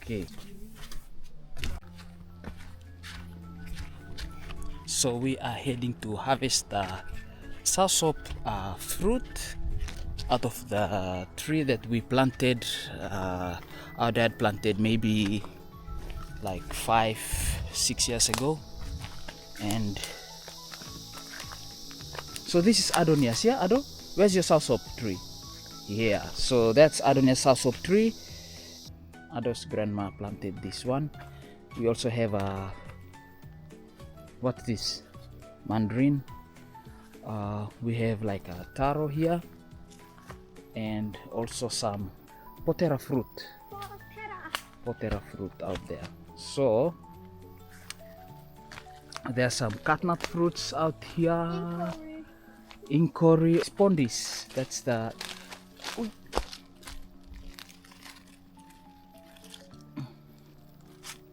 Okay. So we are heading to harvest the soursop fruit out of the tree that we planted. Our dad planted maybe like 5-6 years ago, and so this is Adonia's. Yeah, Ado, where's your soursop tree? Yeah, so that's Adonia's soursop tree. Ado's grandma planted this one. We also have a what's this? Mandarin. We have like a taro here, and also some potera fruit. Potera fruit out there. So there are some catnut fruits out here. Incory, spondis. That's the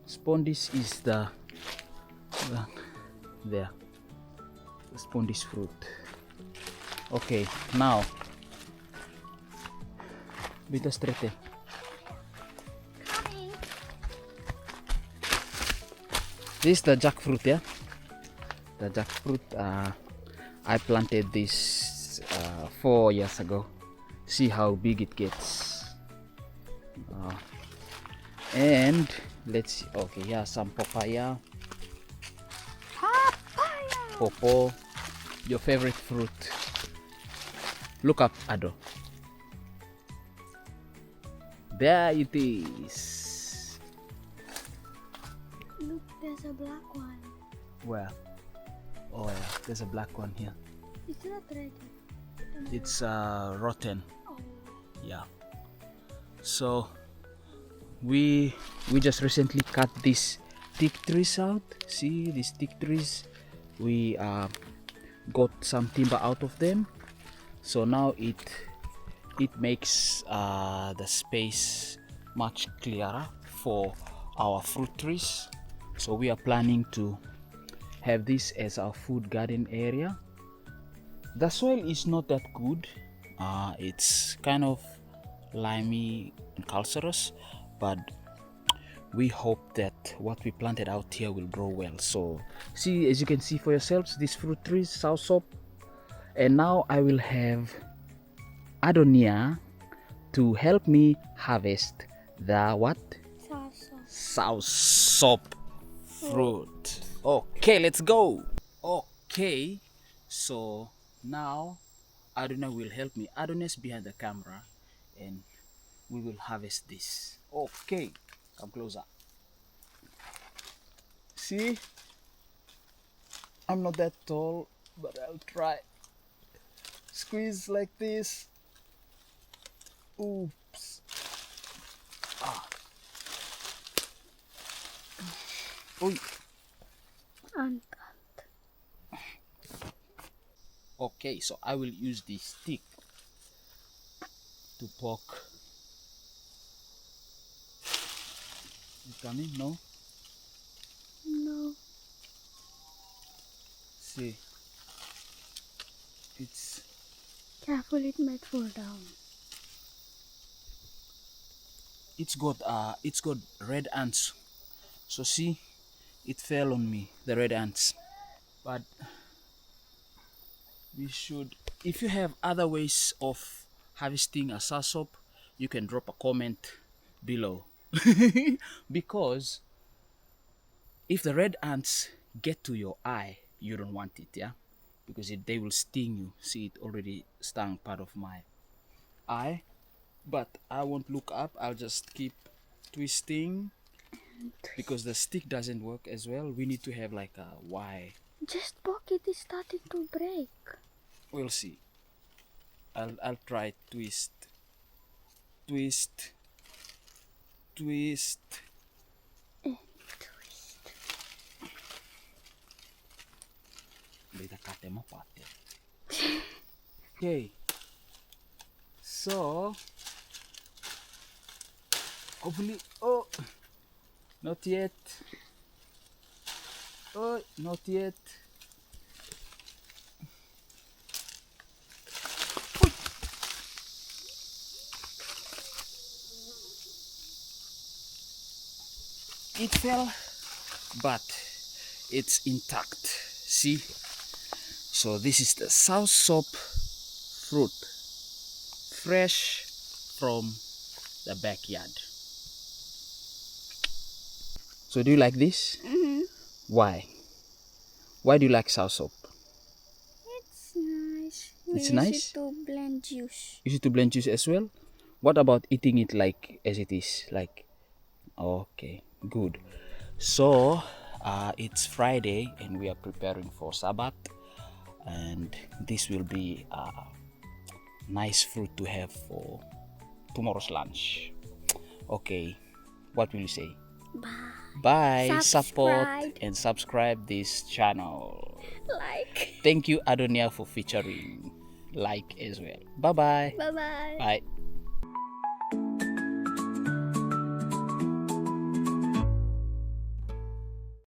spondis is the there. The spondis fruit. Okay, now bita straight. This is the jackfruit, yeah. The jackfruit. I planted this 4 years ago. See how big it gets. And let's see. Okay, yeah, some papaya. Popo. Your favorite fruit. Look up, Ado. There it is. Look, there's a black one. Where? Oh yeah, there's a black one here. It's not ready. It's rotten. Oh. Yeah. So we just recently cut these thick trees out. See these thick trees? We got some timber out of them. So now it makes the space much clearer for our fruit trees. So we are planning to have this as our food garden area. The soil is not that good. It's kind of limey and calcareous, but we hope that what we planted out here will grow well. So see, as you can see for yourselves, these fruit trees, soursop. And now I will have Adonia to help me harvest the what? Soursop fruit. Okay, let's go. Okay, so now Adonia will help me. Adonia's behind the camera, and we will harvest this. Okay, come closer. See, I'm not that tall, but I'll try. Squeeze like this. Oops. Uy. Okay, so I will use this stick to poke. You coming? No? No. See. It's Careful, it might fall down. it's got red ants. So see, it fell on me, the red ants. But we should, if you have other ways of harvesting a soursop, you can drop a comment below. Because if the red ants get to your eye, you don't want it, yeah, because they will sting you. See, it already stung part of my eye, but I won't look up. I'll just keep twisting because the stick doesn't work as well. We need to have like a Y. Just poke it is starting to break. We'll see. I'll try twist. Twist. Twist. Twist. Okay. So hopefully, oh, not yet. Oh, not yet. it fell, but it's intact. See? So this is the SOURSOP fruit, fresh from the backyard. So do you like this? Why? Why do you like SOURSOP? It's nice. It's We nice? use it to blend juice. Use it to blend juice as well? What about eating it like as it is? Like, okay, good. So it's Friday and we are preparing for Sabbath, and this will be a nice fruit to have for tomorrow's lunch. Okay, what will you say? Bye. Bye. Support Subscribe. and subscribe this channel. Like. Thank you, Adonia, for featuring. Like as well. Bye-bye. Bye-bye. Bye.